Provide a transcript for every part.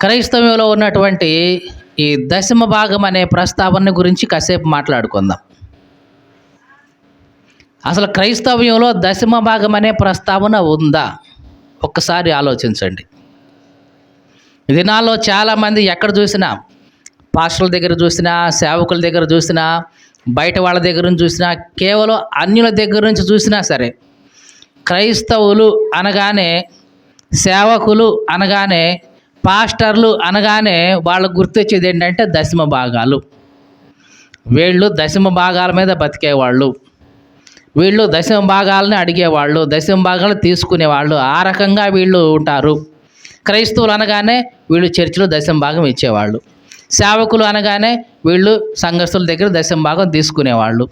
క్రైస్తవ్యంలో ఉన్నటువంటి ఈ దశమ భాగం అనే ప్రస్తావన గురించి కాసేపు మాట్లాడుకుందాం. అసలు క్రైస్తవ్యంలో దశమ భాగం అనే ప్రస్తావన ఉందా? ఒక్కసారి ఆలోచించండి. ఈ దినాల్లో చాలామంది ఎక్కడ చూసినా, పాస్టర్ల దగ్గర చూసినా, సేవకుల దగ్గర చూసినా, బయట వాళ్ళ దగ్గర నుంచి చూసినా, కేవలం అన్యుల దగ్గర నుంచి చూసినా సరే, క్రైస్తవులు అనగానే, సేవకులు అనగానే, పాస్టర్లు అనగానే వాళ్ళకు గుర్తొచ్చేది ఏంటంటే దశమ భాగాలు. వీళ్ళు దశమ భాగాల మీద బతికేవాళ్ళు, వీళ్ళు దశమ భాగాలని అడిగేవాళ్ళు, దశమ భాగాలు తీసుకునేవాళ్ళు. ఆ రకంగా వీళ్ళు ఉంటారు. క్రైస్తవులు అనగానే వీళ్ళు చర్చిలో దశమ భాగం ఇచ్చేవాళ్ళు, సేవకులు అనగానే వీళ్ళు సంఘస్థుల దగ్గర దశమ భాగం తీసుకునేవాళ్ళు.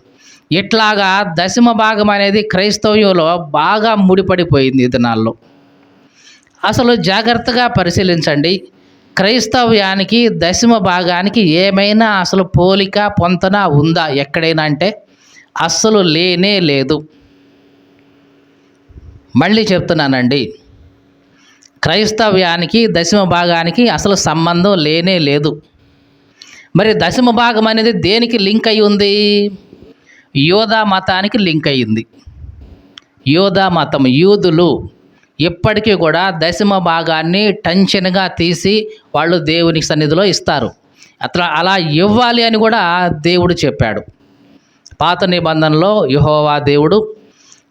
ఇట్లాగా దశమ భాగం అనేది క్రైస్తవ్యంలో బాగా ముడిపడిపోయింది ఈ దినాల్లో. అసలు జాగ్రత్తగా పరిశీలించండి. క్రైస్తవ్యానికి దశమ భాగానికి ఏమైనా అసలు పోలిక పొంతన ఉందా ఎక్కడైనా అంటే అస్సలు లేనే లేదు. మళ్ళీ చెప్తున్నానండి, క్రైస్తవ్యానికి దశమ భాగానికి అసలు సంబంధం లేనే లేదు. మరి దశమ భాగం అనేది దేనికి లింక్ అయి ఉంది? యోధా మతానికి లింక్ అయ్యింది. యోధా మతం, యూదులు ఇప్పటికీ కూడా దశమ భాగాన్ని టెన్షన్గా తీసి వాళ్ళు దేవుని సన్నిధిలో ఇస్తారు. అలా ఇవ్వాలి అని కూడా దేవుడు చెప్పాడు. పాత నిబంధనలో యెహోవా దేవుడు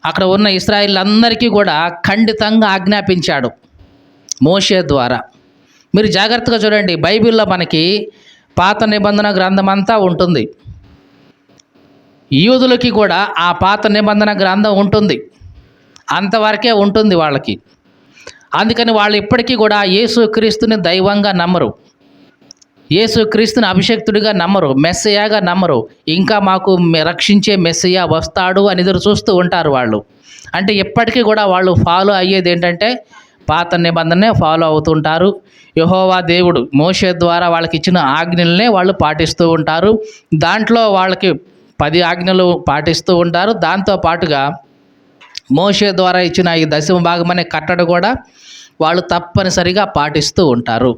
అక్కడ ఉన్న ఇశ్రాయేలీయులందరికీ కూడా ఖండితంగా ఆజ్ఞాపించాడు మోషే ద్వారా. మీరు జాగ్రత్తగా చూడండి, బైబిల్లో మనకి పాత నిబంధన గ్రంథం అంతా ఉంటుంది. యూదులకి కూడా ఆ పాత నిబంధన గ్రంథం ఉంటుంది, అంతవరకే ఉంటుంది వాళ్ళకి. అందుకని వాళ్ళు ఇప్పటికీ కూడా యేసుక్రీస్తుని దైవంగా నమ్మరు, యేసుక్రీస్తుని అభిషేక్తుడిగా నమ్మరు, మెస్సయాగా నమ్మరు. ఇంకా మాకు రక్షించే మెస్సయా వస్తాడు అని ఎదురు చూస్తూ ఉంటారు వాళ్ళు. అంటే ఇప్పటికీ కూడా వాళ్ళు ఫాలో అయ్యేది ఏంటంటే పాత నిబంధననే ఫాలో అవుతుంటారు. యెహోవా దేవుడు మోషే ద్వారా వాళ్ళకి ఇచ్చిన ఆజ్ఞలనే వాళ్ళు పాటిస్తూ ఉంటారు. దాంట్లో వాళ్ళకి 10 ఆజ్ఞలు పాటిస్తూ ఉంటారు. దాంతో పాటుగా మోషే ద్వారా ఇచ్చిన ఈ దశమ భాగం అనే కట్టడ కూడా వాళ్ళు తప్పనిసరిగా పాటిస్తూ ఉంటారు.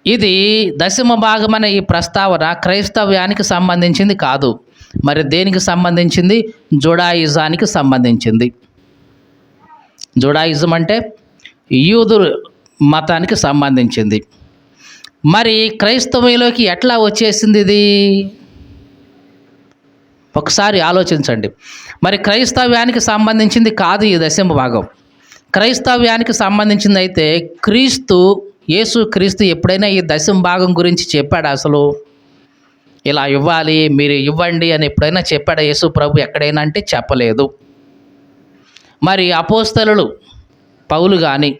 ఇది దశమ భాగం అనే ఈ ప్రస్తావన క్రైస్తవ్యానికి సంబంధించింది కాదు. మరి దేనికి సంబంధించింది? జుడాయిజానికి సంబంధించింది. జుడాయిజం అంటే యూదు మతానికి సంబంధించింది. మరి క్రైస్తవంలోకి ఎట్లా వచ్చేసింది ఇది? ఒకసారి ఆలోచించండి. మరి క్రైస్తవ్యానికి సంబంధించింది కాదు ఈ దశమ భాగం. క్రైస్తవ్యానికి సంబంధించింది అయితే యేసుక్రీస్తు ఎప్పుడైనా ఈ దశమ భాగం గురించి చెప్పాడా? అసలు ఇలా ఇవ్వాలి, మీరు ఇవ్వండి అని ఎప్పుడైనా చెప్పాడా యేసు ప్రభు ఎక్కడైనా అంటే చెప్పలేదు. మరి అపోస్తలులు పౌలు కానీ,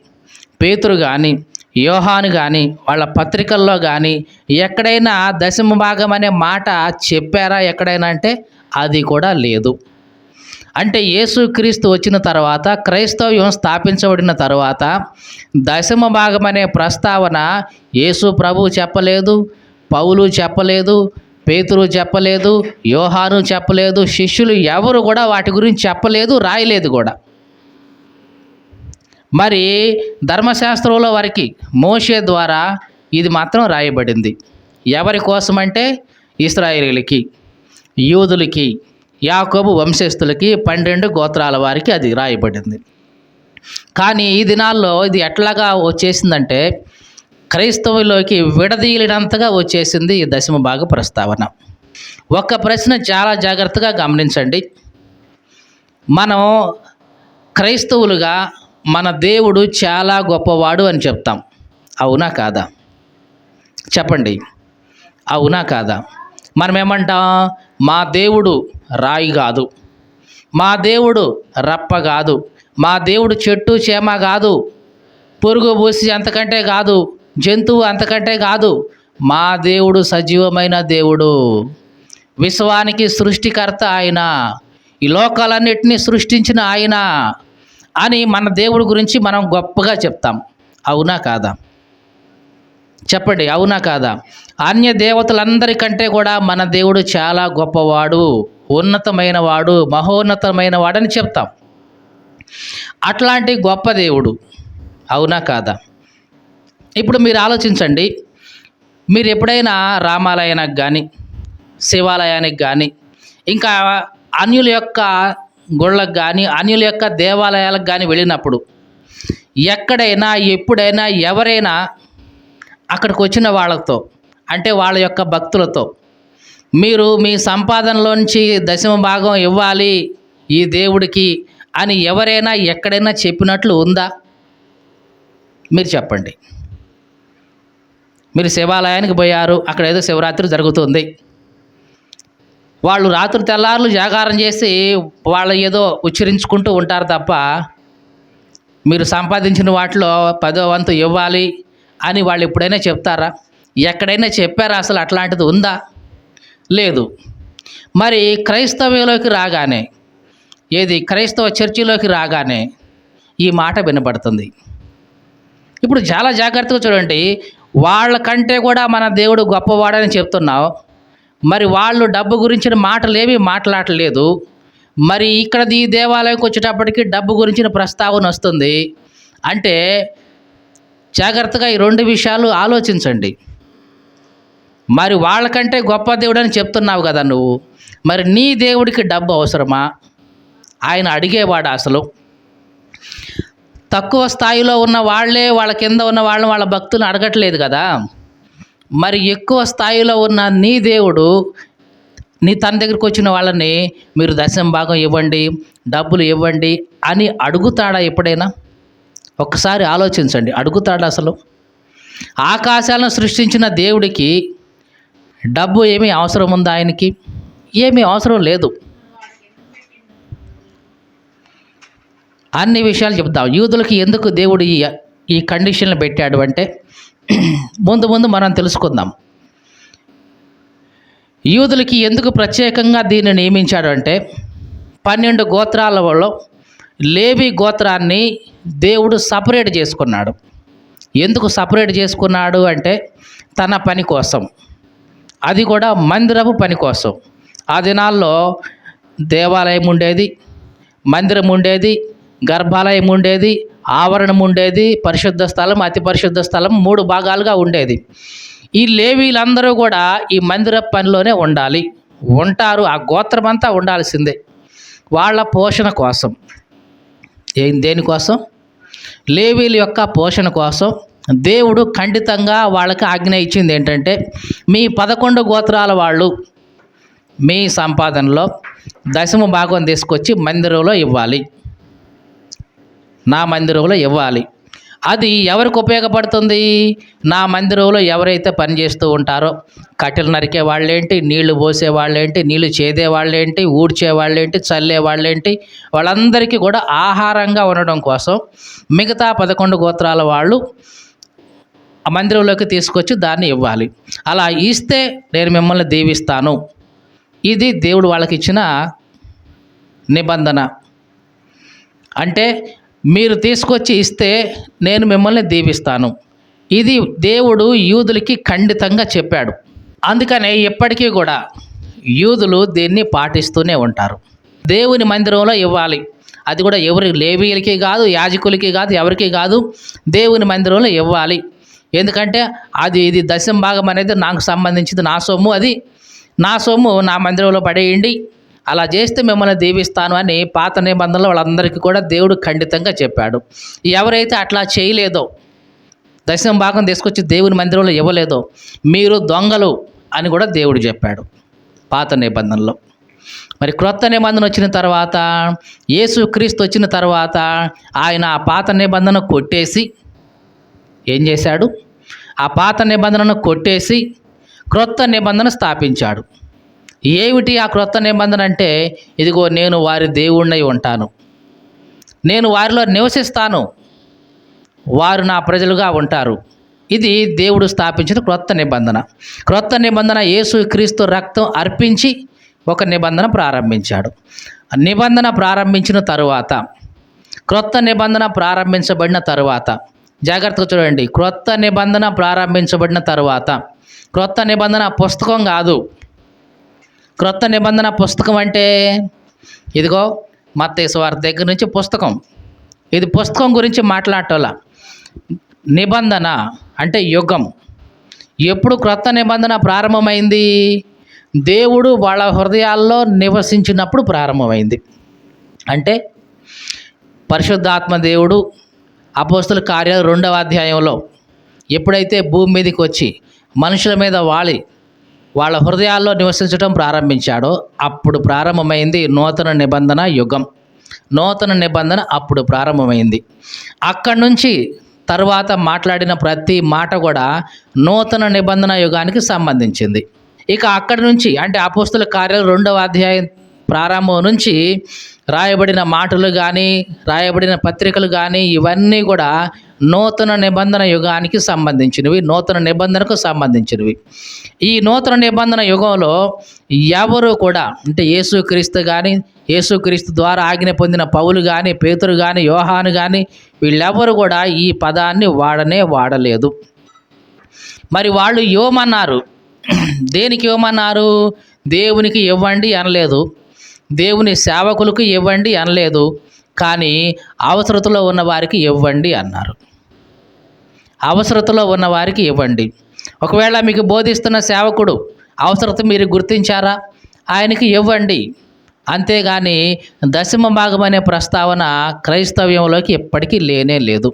పేతురు కానీ, యోహాను కానీ వాళ్ళ పత్రికల్లో కానీ ఎక్కడైనా దశమ భాగం అనే మాట చెప్పారా ఎక్కడైనా అంటే అది కూడా లేదు. అంటే యేసుక్రీస్తు వచ్చిన తర్వాత, క్రైస్తవ్యం స్థాపించబడిన తర్వాత దశమ భాగం అనే ప్రస్తావన యేసు ప్రభువు చెప్పలేదు, పౌలు చెప్పలేదు, పేతురు చెప్పలేదు, యోహాను చెప్పలేదు, శిష్యులు ఎవరు కూడా వాటి గురించి చెప్పలేదు, రాయలేదు కూడా. మరి ధర్మశాస్త్రంలో వారికి మోషే ద్వారా ఇది మాత్రం రాయబడింది. ఎవరి కోసమంటే ఇశ్రాయేలీయులకి, యూదులకి, యాకోబు వంశస్థులకి, 12 గోత్రాల వారికి అది రాయబడింది. కానీ ఈ దినాల్లో ఇది ఎట్లాగా వచ్చేసిందంటే క్రైస్తవులోకి విడదీయలేనంతగా వచ్చేసింది ఈ దశమ భాగ ప్రస్తావన. ఒక ప్రశ్న చాలా జాగ్రత్తగా గమనించండి. మనం క్రైస్తవులుగా మన దేవుడు చాలా గొప్పవాడు అని చెప్తాం, అవునా కాదా? చెప్పండి, అవునా కాదా? మనం ఏమంటాం? మా దేవుడు రాయి కాదు, మా దేవుడు రప్ప కాదు, మా దేవుడు చెట్టు చేమ కాదు, పురుగు పూసి అంతకంటే కాదు, జంతువు అంతకంటే కాదు, మా దేవుడు సజీవమైన దేవుడు, విశ్వానికి సృష్టికర్త ఆయన, ఈ లోకాలన్నిటినీ సృష్టించిన ఆయన అని మన దేవుడి గురించి మనం గొప్పగా చెప్తాం, అవునా కాదా? చెప్పండి, అవునా కాదా? అన్య దేవతలందరికంటే కూడా మన దేవుడు చాలా గొప్పవాడు, ఉన్నతమైన వాడు, మహోన్నతమైన వాడని చెప్తాం. అట్లాంటి గొప్ప దేవుడు, అవునా కాదా? ఇప్పుడు మీరు ఆలోచించండి, మీరు ఎప్పుడైనా రామాలయానికి కానీ, శివాలయానికి కానీ, ఇంకా అన్యుల యొక్క గుళ్ళకు కానీ, అన్యుల యొక్క దేవాలయాలకు కానీ వెళ్ళినప్పుడు ఎక్కడైనా, ఎప్పుడైనా, ఎవరైనా అక్కడికి వచ్చిన వాళ్ళతో, అంటే వాళ్ళ యొక్క భక్తులతో, మీరు మీ సంపాదనలోంచి దశమ భాగం ఇవ్వాలి ఈ దేవుడికి అని ఎవరైనా ఎక్కడైనా చెప్పినట్లు ఉందా? మీరు చెప్పండి. మీరు శివాలయానికి పోయారు, అక్కడ ఏదో శివరాత్రి జరుగుతుంది, వాళ్ళు రాత్రి తెల్లార్లు జాగారం చేసి వాళ్ళు ఏదో ఉచ్చరించుకుంటూ ఉంటారు తప్ప, మీరు సంపాదించిన వాటిలో 10వ వంతు ఇవ్వాలి అని వాళ్ళు ఎప్పుడైనా చెప్తారా? ఎక్కడైనా చెప్పారా? అసలు అట్లాంటిది ఉందా? లేదు. మరి క్రైస్తవ్యంలోకి రాగానే, ఏది క్రైస్తవ చర్చిలోకి రాగానే ఈ మాట వినపడుతుంది. ఇప్పుడు చాలా జాగ్రత్తగా చూడండి, వాళ్ళకంటే కూడా మన దేవుడు గొప్పవాడని చెప్తున్నావు, మరి వాళ్ళు డబ్బు గురించిన మాటలేవి మాట్లాడలేదు. మరి ఇక్కడ ఈ దేవాలయంకి వచ్చేటప్పటికి డబ్బు గురించిన ప్రస్తావన వస్తుంది అంటే జాగ్రత్తగా ఈ 2 విషయాలు ఆలోచించండి. మరి వాళ్ళకంటే గొప్ప దేవుడు అని చెప్తున్నావు కదా నువ్వు, మరి నీ దేవుడికి డబ్బు అవసరమా? ఆయన అడిగేవాడు అసలు? తక్కువ స్థాయిలో ఉన్న వాళ్ళే వాళ్ళ కింద ఉన్న వాళ్ళని, వాళ్ళ భక్తులను అడగట్లేదు కదా. మరి ఎక్కువ స్థాయిలో ఉన్న నీ దేవుడు నీ తన దగ్గరికి వచ్చిన వాళ్ళని మీరు దశమ భాగం ఇవ్వండి, డబ్బులు ఇవ్వండి అని అడుగుతాడా ఎప్పుడైనా? ఒక్కసారి ఆలోచించండి, అడుగుతాడా అసలు? ఆకాశాలను సృష్టించిన దేవుడికి డబ్బు ఏమీ అవసరం ఉందా? ఆయనకి ఏమీ అవసరం లేదు. అన్ని విషయాలు చెప్తాం. యూదులకి ఎందుకు దేవుడు ఈ కండిషన్లు పెట్టాడు అంటే ముందు మనం తెలుసుకుందాం. యూదులకి ఎందుకు ప్రత్యేకంగా దీన్ని నియమించాడు అంటే 12 గోత్రాలలో లేవి గోత్రాన్ని దేవుడు సపరేట్ చేసుకున్నాడు. ఎందుకు సపరేట్ చేసుకున్నాడు అంటే తన పని కోసం, అది కూడా మందిరపు పని కోసం. ఆ దినాల్లో దేవాలయం ఉండేది, మందిరం ఉండేది, గర్భాలయం ఉండేది, ఆవరణం ఉండేది, పరిశుద్ధ స్థలం, అతి పరిశుద్ధ స్థలం, 3 భాగాలుగా ఉండేది. ఈ లేవీలందరూ కూడా ఈ మందిర పనిలోనే ఉంటారు. ఆ గోత్రం అంతా ఉండాల్సిందే వాళ్ళ పోషణ కోసం. దేనికోసం? లేవీల యొక్క పోషణ కోసం దేవుడు ఖండితంగా వాళ్ళకి ఆజ్ఞ ఇచ్చింది ఏంటంటే, మీ 11 గోత్రాల వాళ్ళు మీ సంపాదనలో దశమ భాగం తీసుకొచ్చి మందిరంలో ఇవ్వాలి, నా మందిరంలో ఇవ్వాలి. అది ఎవరికి ఉపయోగపడుతుంది? నా మందిరంలో ఎవరైతే పనిచేస్తూ ఉంటారో, కట్టెలు నరికే వాళ్ళేంటి, నీళ్లు పోసే వాళ్ళేంటి, నీళ్లు చేదే వాళ్ళేంటి, ఊడ్చే వాళ్ళేంటి, చల్లే వాళ్ళేంటి, వాళ్ళందరికీ కూడా ఆహారంగా ఉండడం కోసం మిగతా 11 గోత్రాల వాళ్ళు ఆ మందిరంలోకి తీసుకొచ్చి దాన్ని ఇవ్వాలి. అలా ఇస్తే నేను మిమ్మల్ని దీవిస్తాను. ఇది దేవుడు వాళ్ళకి ఇచ్చిన నిబంధన. అంటే మీరు తీసుకొచ్చి ఇస్తే నేను మిమ్మల్ని దీవిస్తాను. ఇది దేవుడు యూదులకి ఖండితంగా చెప్పాడు. అందుకనే ఎప్పటికీ కూడా యూదులు దీన్ని పాటిస్తూనే ఉంటారు. దేవుని మందిరంలో ఇవ్వాలి, అది కూడా ఎవరి లేవీయులకి కాదు, యాజకులకి కాదు, ఎవరికి కాదు, దేవుని మందిరంలో ఇవ్వాలి. ఎందుకంటే ఇది దశమ భాగం అనేది నాకు సంబంధించింది, నా సొమ్ము, అది నా సొమ్ము నా మందిరంలో పడేయండి, అలా చేస్తే మిమ్మల్ని దీవిస్తాను అని పాత నిబంధనలో వాళ్ళందరికీ కూడా దేవుడు ఖండితంగా చెప్పాడు. ఎవరైతే అట్లా చేయలేదో, దశమ భాగం తీసుకొచ్చి దేవుని మందిరంలో ఇవ్వలేదో, మీరు దొంగలు అని కూడా దేవుడు చెప్పాడు పాత నిబంధనలో. మరి క్రొత్త నిబంధన వచ్చిన తర్వాత, యేసుక్రీస్తు వచ్చిన తర్వాత ఆయన ఆ పాత నిబంధన కొట్టేసి ఏం చేశాడు? ఆ పాత నిబంధనను కొట్టేసి క్రొత్త నిబంధన స్థాపించాడు. ఏమిటి ఆ క్రొత్త నిబంధన అంటే, ఇదిగో నేను వారి దేవుణ్ణి ఉంటాను, నేను వారిలో నివసిస్తాను, వారు నా ప్రజలుగా ఉంటారు. ఇది దేవుడు స్థాపించిన క్రొత్త నిబంధన. క్రొత్త నిబంధన యేసుక్రీస్తు రక్తం అర్పించి ఒక నిబంధన ప్రారంభించాడు. నిబంధన ప్రారంభించిన తరువాత, క్రొత్త నిబంధన ప్రారంభించబడిన తరువాత, జాగ్రత్తగా చూడండి, క్రొత్త నిబంధన ప్రారంభించబడిన తరువాత, క్రొత్త నిబంధన పుస్తకం కాదు. క్రొత్త నిబంధన పుస్తకం అంటే ఇదిగో మత్తయి సువార్త దగ్గర నుంచి పుస్తకం. ఇది పుస్తకం గురించి మాట్లాడటంలా, నిబంధన అంటే యుగం. ఎప్పుడు క్రొత్త నిబంధన ప్రారంభమైంది? దేవుడు వాళ్ళ హృదయాల్లో నివసించినప్పుడు ప్రారంభమైంది. అంటే పరిశుద్ధాత్మ దేవుడు అపోస్తుల కార్యాలు 2వ అధ్యాయంలో ఎప్పుడైతే భూమి మీదకి వచ్చి మనుషుల మీద వాళ్ళ హృదయాల్లో నివసించడం ప్రారంభించాడో అప్పుడు ప్రారంభమైంది నూతన నిబంధన యుగం. నూతన నిబంధన అప్పుడు ప్రారంభమైంది. అక్కడి నుంచి తర్వాత మాట్లాడిన ప్రతి మాట కూడా నూతన నిబంధన యుగానికి సంబంధించింది. ఇక అక్కడి నుంచి అంటే అపోస్తుల కార్యాలు 2వ అధ్యాయం ప్రారంభం నుంచి రాయబడిన మాటలు కానీ రాయబడిన పత్రికలు కానీ ఇవన్నీ కూడా నూతన నిబంధన యుగానికి సంబంధించినవి, నూతన నిబంధనకు సంబంధించినవి. ఈ నూతన నిబంధన యుగంలో ఎవరు కూడా అంటే యేసుక్రీస్తు కానీ, యేసుక్రీస్తు ద్వారా ఆజ్ఞ పొందిన పౌలు కానీ, పేతురు కానీ, యోహాను కానీ వీళ్ళెవరు కూడా ఈ పదాన్ని వాడలేదు. మరి వాళ్ళు ఇవ్వమన్నారు. దేనికి ఇవ్వమన్నారు? దేవునికి ఇవ్వండి అనలేదు, దేవుని సేవకులకు ఇవ్వండి అనలేదు, కానీ అవసరతలో ఉన్న వారికి ఇవ్వండి అన్నారు. అవసరతలో ఉన్న వారికి ఇవ్వండి. ఒకవేళ మీకు బోధిస్తున్న సేవకుడు అవసరత మీరు గుర్తించారా? ఆయనకి ఇవ్వండి. అంతేగాని దశమ భాగం అనే ప్రస్తావన క్రైస్తవ్యంలోకి ఎప్పటికీ లేనే లేదు.